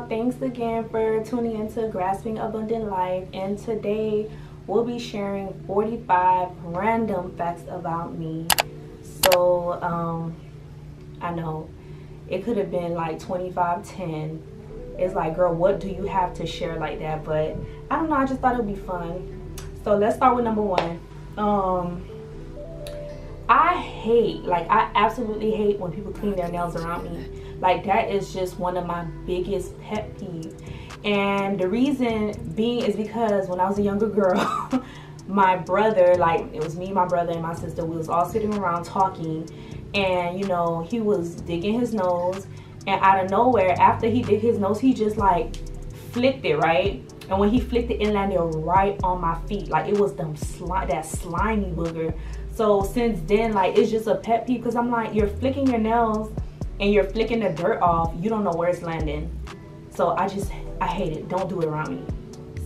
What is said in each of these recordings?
y'all, thanks again for tuning into Grasping Abundant Life, and today we'll be sharing 45 random facts about me. So I know it could have been like 25-10. It's like, girl, what do you have to share like that? But I don't know, I just thought it would be fun. So let's start with number one. I absolutely hate when people clean their nails around me. Like, that is just one of my biggest pet peeves. And the reason being is because when I was a younger girl, my brother, like, it was me, my brother, and my sister, we was all sitting around talking, and you know, he was digging his nose, and out of nowhere, after he did his nose, he just like flicked it, right? And when he flicked it, it landed right on my feet. Like, it was that slimy booger. So since then, like, it's just a pet peeve, because I'm like, you're flicking your nails and you're flicking the dirt off, you don't know where it's landing. So I hate it. Don't do it around me.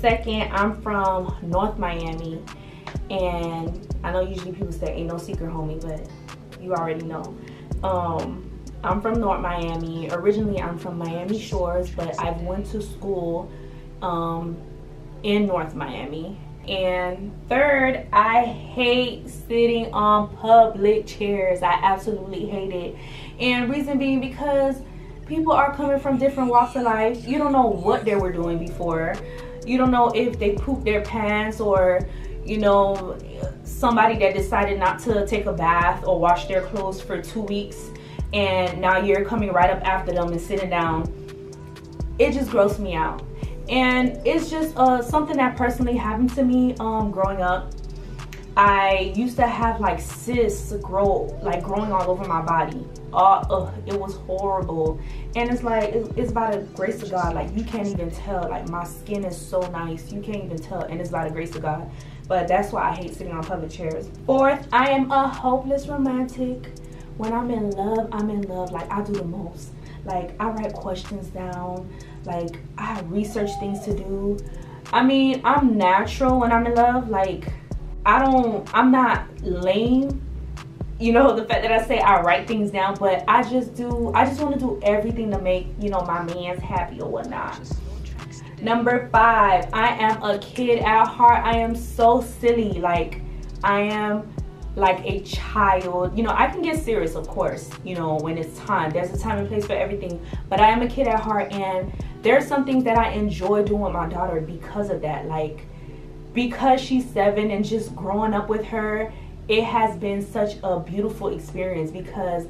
Second, I'm from North Miami, and I know usually people say ain't no secret, homie, but you already know. I'm from North Miami. Originally, I'm from Miami Shores, but I've went to school in North Miami. And third, I hate sitting on public chairs. I absolutely hate it. And reason being because people are coming from different walks of life. You don't know what they were doing before. You don't know if they pooped their pants, or, you know, somebody that decided not to take a bath or wash their clothes for 2 weeks, and now you're coming right up after them and sitting down. It just grosses me out. And it's just something that personally happened to me growing up. I used to have like cysts growing all over my body. It was horrible. And it's like, it's by the grace of God. Like, you can't even tell. Like, my skin is so nice, you can't even tell, and it's by the grace of God. But that's why I hate sitting on public chairs. Fourth, I am a hopeless romantic. When I'm in love, I'm in love. Like, I do the most. Like, I write questions down. Like, I research things to do. I mean, I'm natural when I'm in love. Like, I'm not lame. You know, the fact that I say I write things down, but I just want to do everything to make, you know, my man's happy or whatnot. Number 5, I am a kid at heart. I am so silly. Like, I am like a child. You know, I can get serious, of course, you know, when it's time. There's a time and place for everything. But I am a kid at heart, and there's some things that I enjoy doing with my daughter because of that. Like, because she's 7 and just growing up with her, it has been such a beautiful experience, because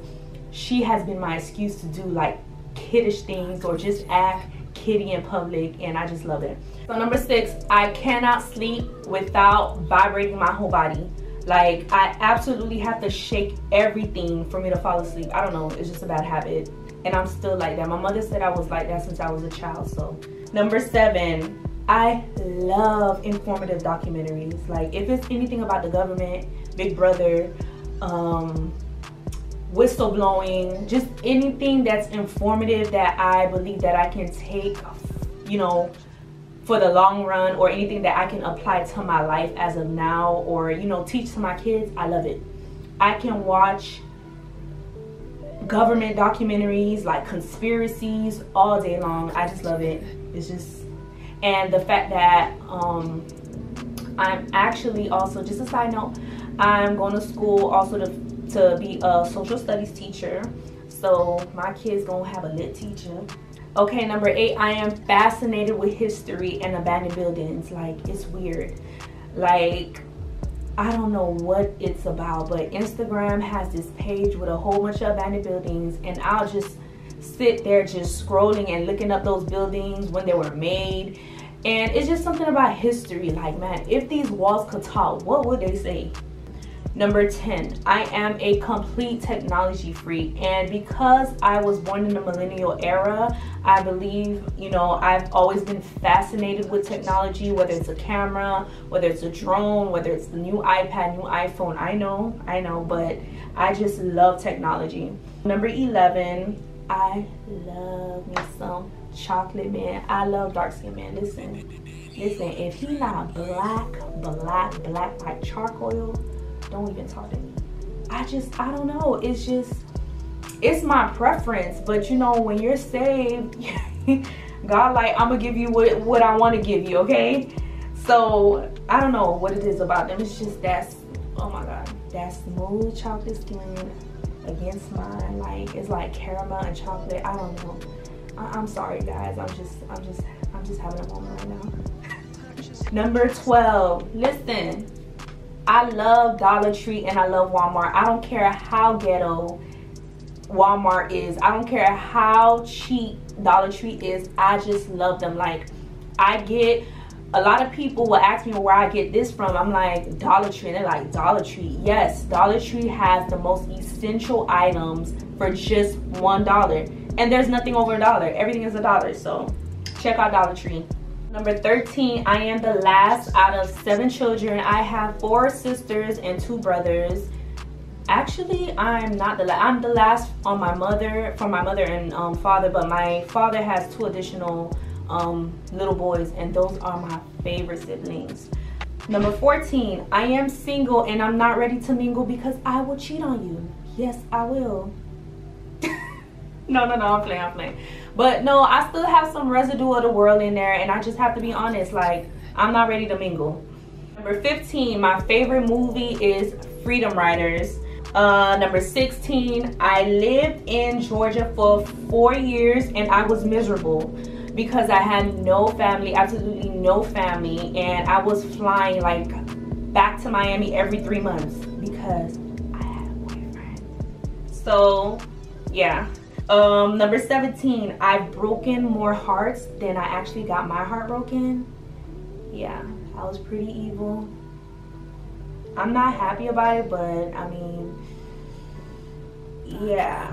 she has been my excuse to do like kiddish things or just act kiddie in public, and I just love it. So number 6, I cannot sleep without vibrating my whole body. Like, I absolutely have to shake everything for me to fall asleep. I don't know, it's just a bad habit, and I'm still like that. My mother said I was like that since I was a child. So number 7, I love informative documentaries. Like, if it's anything about the government, Big Brother, whistleblowing, just anything that's informative that I believe that I can take, you know, for the long run, or anything that I can apply to my life as of now, or, you know, teach to my kids, I love it. I can watch government documentaries, like conspiracies, all day long. I just love it. It's just, and the fact that I'm actually also, just a side note, I'm going to school also to be a social studies teacher. So my kids gonna have a lit teacher. Okay, number 8, I am fascinated with history and abandoned buildings. Like, it's weird. Like, I don't know what it's about, but Instagram has this page with a whole bunch of abandoned buildings, and I'll just sit there just scrolling and looking up those buildings, when they were made. And it's just something about history. Like, man, if these walls could talk, what would they say? Number 10, I am a complete technology freak, and because I was born in the Millennial Era, I believe, you know, I've always been fascinated with technology, whether it's a camera, whether it's a drone, whether it's the new iPad, new iPhone. I know, but I just love technology. Number 11, I love me some chocolate man. I love dark skin man. Listen, if he not black like charcoal, don't even talk to me. I don't know, it's my preference. But you know, when you're saved, God, like, I'm gonna give you what I want to give you, okay? So I don't know what it is about them. It's just that, oh my God, that smooth chocolate skin against mine. Like, it's like caramel and chocolate. I don't know. I'm sorry, guys. I'm just having a moment right now. Number 12. Listen, I love Dollar Tree and I love Walmart. I don't care how ghetto Walmart is. I don't care how cheap Dollar Tree is. I just love them. Like, I get, a lot of people will ask me where I get this from. I'm like, Dollar Tree. And they're like, Dollar Tree. Yes, Dollar Tree has the most essential items for just $1. And there's nothing over $1. Everything is $1. So check out Dollar Tree. Number 13, I am the last out of 7 children. I have 4 sisters and 2 brothers. Actually, I'm not the last. I'm the last on my mother, from my mother and father, but my father has 2 additional little boys, and those are my favorite siblings. Number 14, I am single and I'm not ready to mingle because I will cheat on you. Yes, I will. No, I'm playing. But no, I still have some residue of the world in there, and I just have to be honest, like, I'm not ready to mingle. Number 15, my favorite movie is Freedom Riders. Number 16, I lived in Georgia for 4 years and I was miserable because I had no family, absolutely no family, and I was flying like back to Miami every 3 months because I had a boyfriend. So yeah. Number 17, I've broken more hearts than I actually got my heart broken. Yeah, I was pretty evil. I'm not happy about it, but I mean, yeah.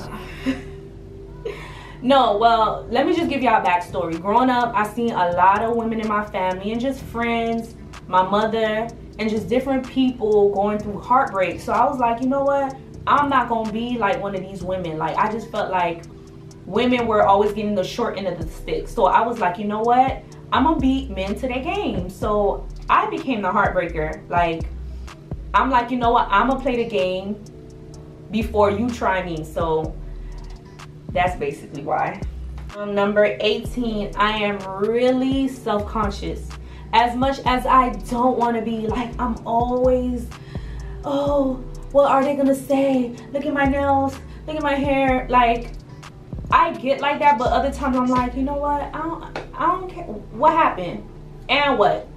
No, well, let me just give y'all a backstory. Growing up, I seen a lot of women in my family and just friends, my mother, and just different people going through heartbreak. So I was like, you know what? I'm not gonna be like one of these women. Like, I just felt like women were always getting the short end of the stick. So I was like, you know what? I'm gonna beat men to their game. So I became the heartbreaker. Like, I'm like, you know what? I'm gonna play the game before you try me. So that's basically why. Number 18, I am really self-conscious. As much as I don't want to be, like, I'm always, oh, what are they gonna say? Look at my nails, look at my hair. Like, I get like that, but other times I'm like, you know what? I don't care. What happened? And what?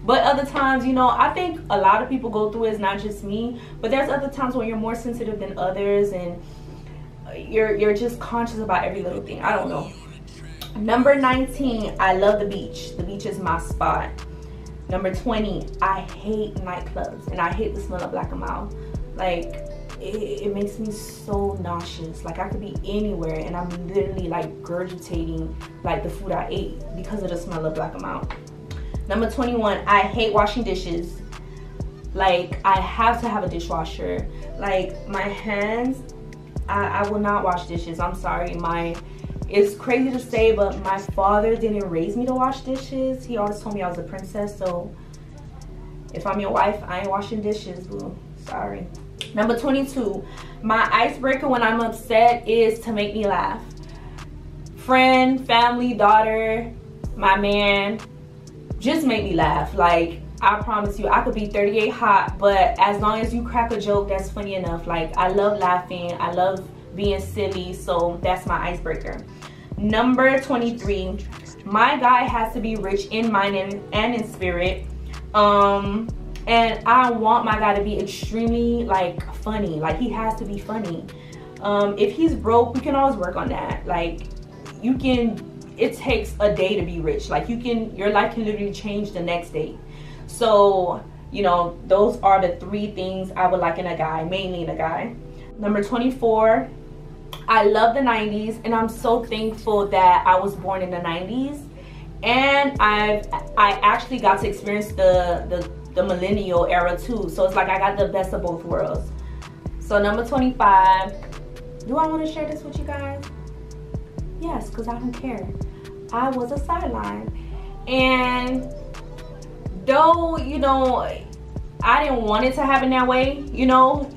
But other times, you know, I think a lot of people go through it. It's not just me, but there's other times when you're more sensitive than others, and you're just conscious about every little thing. I don't know. Number 19, I love the beach. The beach is my spot. Number 20, I hate nightclubs and I hate the smell of black and mild. Like, it makes me so nauseous. Like, I could be anywhere and I'm literally like regurgitating like the food I ate because of the smell of black and mild. Number 21, I hate washing dishes. Like, I have to have a dishwasher. Like, my hands, I will not wash dishes. I'm sorry. It's crazy to say, but my father didn't raise me to wash dishes. He always told me I was a princess. So if I'm your wife, I ain't washing dishes, boo. Sorry. Number 22, my icebreaker when I'm upset is to make me laugh. Friend, family, daughter, my man, just make me laugh. Like, I promise you, I could be 38 hot, but as long as you crack a joke, that's funny enough. Like, I love laughing. I love being silly. So that's my icebreaker. Number 23, my guy has to be rich in mind and in spirit. And I want my guy to be extremely, like, funny. Like, he has to be funny. If he's broke, we can always work on that. Like, you can, it takes a day to be rich. Like, your life can literally change the next day. So, you know, those are the 3 things I would like in a guy, mainly in a guy. Number 24, I love the 90s, and I'm so thankful that I was born in the 90s. And I actually got to experience the Millennial Era too. So it's like I got the best of both worlds. So number 25, do I want to share this with you guys? Yes, because I don't care. I was a sideline. And though, you know, I didn't want it to happen that way, you know,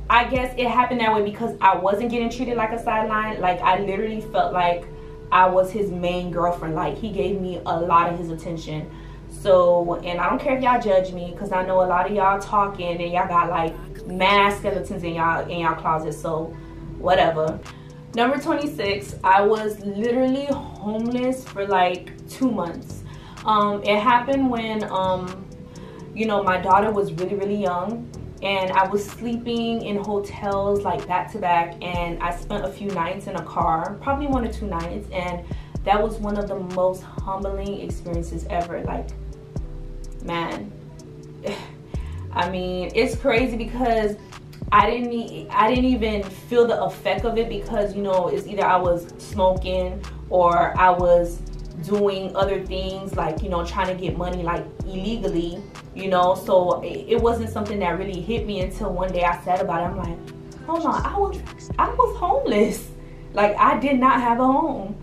I guess it happened that way because I wasn't getting treated like a sideline. Like, I literally felt like I was his main girlfriend. Like, he gave me a lot of his attention. So, and I don't care if y'all judge me, because I know a lot of y'all talking and y'all got like mad skeletons in y'all closet, so whatever. Number 26, I was literally homeless for like 2 months. It happened when you know, my daughter was really young, and I was sleeping in hotels like back to back, and I spent a few nights in a car, probably 1 or 2 nights, and that was one of the most humbling experiences ever. Like, man, I mean, it's crazy because I didn't even feel the effect of it, because, you know, it's either I was smoking or I was doing other things, like, you know, trying to get money like illegally, you know. So it wasn't something that really hit me until one day I said about it. I'm like, hold on, I was homeless. Like, I did not have a home.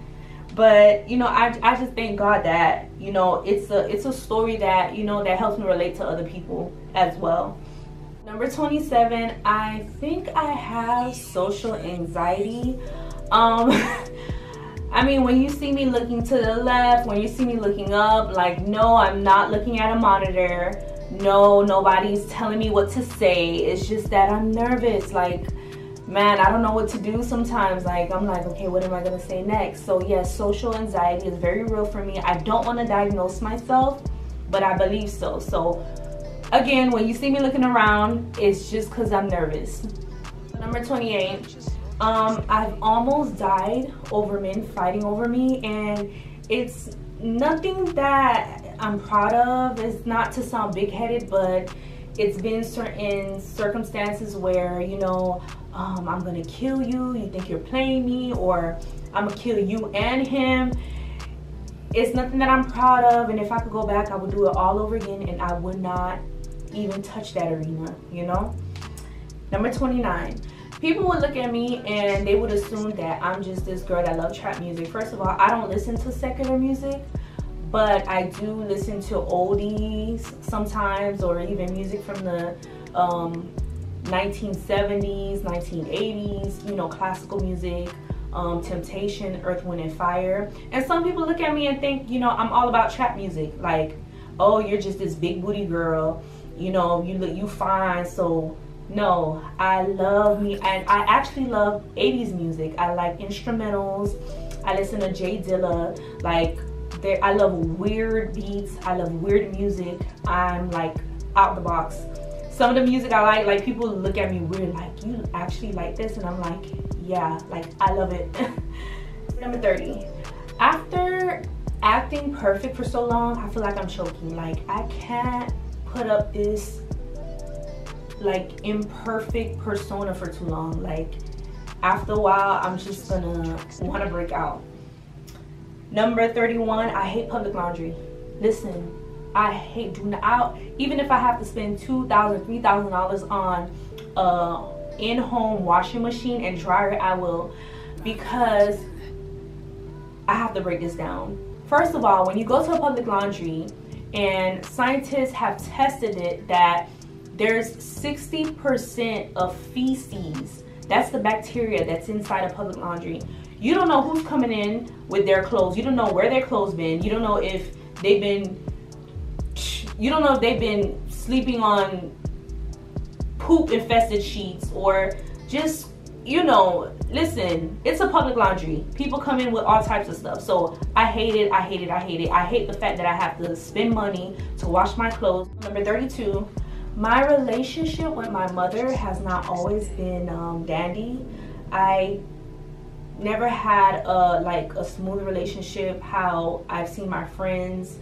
But, you know, I just thank God that, you know, it's a story that, you know, that helps me relate to other people as well. Number 27, I think I have social anxiety. I mean, when you see me looking to the left, when you see me looking up, like, no, I'm not looking at a monitor. No, nobody's telling me what to say. It's just that I'm nervous. Like, man, I don't know what to do sometimes. Like, I'm like, okay, what am I gonna say next? So yes, social anxiety is very real for me. I don't want to diagnose myself, but I believe so. So again, when you see me looking around, it's just because I'm nervous. Number 28, I've almost died over men fighting over me, and it's nothing that I'm proud of. It's not to sound big-headed, but it's been certain circumstances where, you know, I'm gonna kill you, you think you're playing me, or I'm gonna kill you and him. It's nothing that I'm proud of, and if I could go back, I would do it all over again, and I would not even touch that arena, you know. Number 29, people would look at me and they would assume that I'm just this girl that loves trap music. First of all, I don't listen to secular music, but I do listen to oldies sometimes, or even music from the 1970s, 1980s, you know, classical music, Temptation, Earth, Wind and Fire. And some people look at me and think, you know, I'm all about trap music. Like, oh, you're just this big booty girl, you know, you fine. So no, I love me, and I actually love 80s music. I like instrumentals. I listen to Jay Dilla. Like, I love weird beats. I love weird music. I'm like out the box. Some of the music I like people look at me weird, like, you actually like this? And I'm like, yeah, like, I love it. Number 30, after acting perfect for so long, I feel like I'm choking. Like, I can't put up this like imperfect persona for too long. Like, after a while, I'm just gonna want to break out. Number 31, I hate public laundry. Listen, I hate doing it out. Even if I have to spend $2,000, $3,000 on a in-home washing machine and dryer, I will, because I have to break this down. First of all, when you go to a public laundry, and scientists have tested it, that there's 60% of feces. That's the bacteria that's inside a public laundry. You don't know who's coming in with their clothes. You don't know where their clothes been. You don't know if they've been sleeping on poop infested sheets, or just, you know, listen, it's a public laundry. People come in with all types of stuff. So I hate it, I hate it, I hate it. I hate the fact that I have to spend money to wash my clothes. Number 32, my relationship with my mother has not always been dandy. I never had a smooth relationship. How I've seen my friends,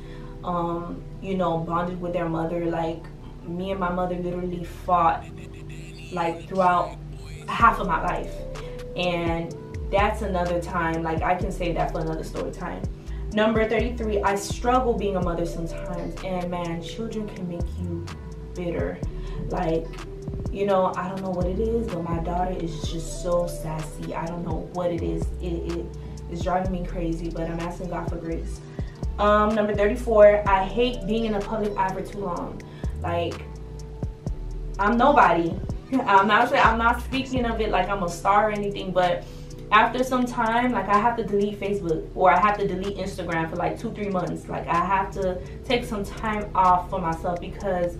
you know, bonded with their mother. Like, me and my mother literally fought like throughout half of my life, and that's another time. Like, I can save that for another story time. Number 33, I struggle being a mother sometimes, and man, children can make you bitter. Like, you know, I don't know what it is, but my daughter is just so sassy. I don't know what it is. It is driving me crazy, but I'm asking God for grace. Number 34, I hate being in a public eye for too long. Like, I'm nobody. I'm not speaking of it like I'm a star or anything, but after some time, like I have to delete Facebook or I have to delete Instagram for like 2-3 months. Like I have to take some time off for myself, because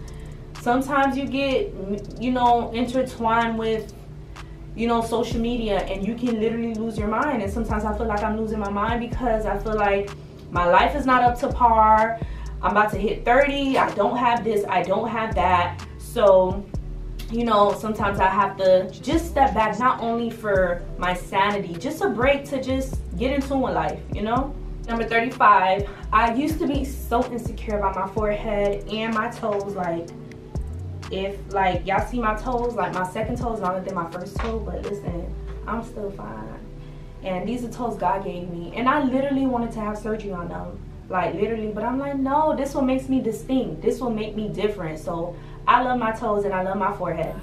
sometimes you get, you know, intertwined with, you know, social media, and you can literally lose your mind. And sometimes I feel like I'm losing my mind because I feel like my life is not up to par. I'm about to hit 30. I don't have this, I don't have that. So, you know, sometimes I have to just step back, not only for my sanity, just a break to just get into life, you know? Number 35, I used to be so insecure about my forehead and my toes. Like, if like y'all see my toes, like my second toe is longer than my first toe, but listen, I'm still fine. And these are toes God gave me, and I literally wanted to have surgery on them, like literally, but I'm like, no, this one makes me distinct, this will make me different. So I love my toes and I love my forehead.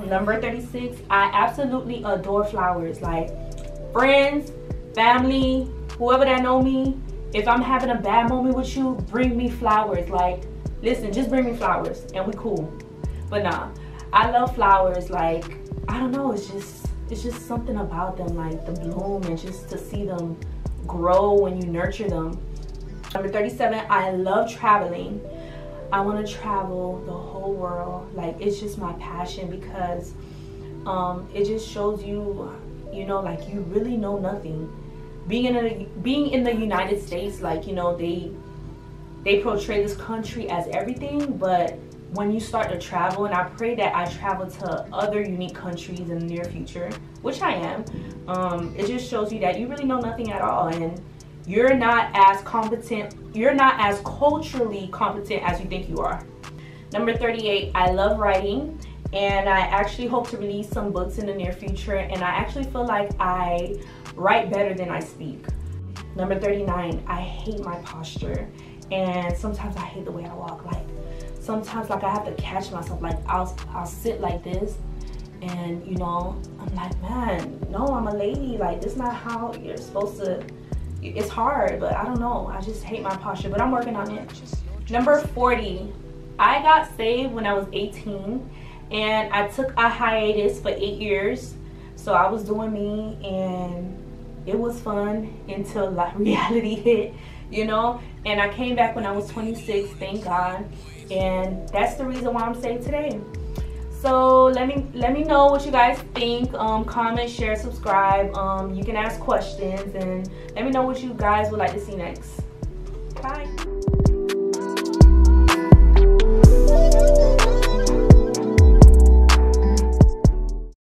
Number 36, I absolutely adore flowers. Like, friends, family, whoever that know me, if I'm having a bad moment with you, bring me flowers. Like, listen, just bring me flowers and we cool. But nah, I love flowers. Like, I don't know, it's just something about them, like the bloom, and just to see them grow when you nurture them. Number 37, I love traveling. I want to travel the whole world. Like, it's just my passion, because it just shows you, you know, like you really know nothing. Being in the United States, like, you know, they portray this country as everything, but when you start to travel, and I pray that I travel to other unique countries in the near future, which I am, it just shows you that you really know nothing at all, and you're not as competent, you're not as culturally competent as you think you are. Number 38, I love writing, and I actually hope to release some books in the near future, and I actually feel like I write better than I speak. Number 39, I hate my posture, and sometimes I hate the way I walk. Like, sometimes, like, I have to catch myself. Like, I'll sit like this, and you know, I'm like, man, no, I'm a lady. Like, this is not how you're supposed to. It's hard, but I don't know, I just hate my posture, but I'm working on it. Number 40, I got saved when I was 18, and I took a hiatus for 8 years. So I was doing me, and it was fun until like reality hit, you know. And I came back when I was 26, thank God, and that's the reason why I'm saved today. So let me know what you guys think. Comment, share, subscribe. You can ask questions, and let me know what you guys would like to see next. Bye.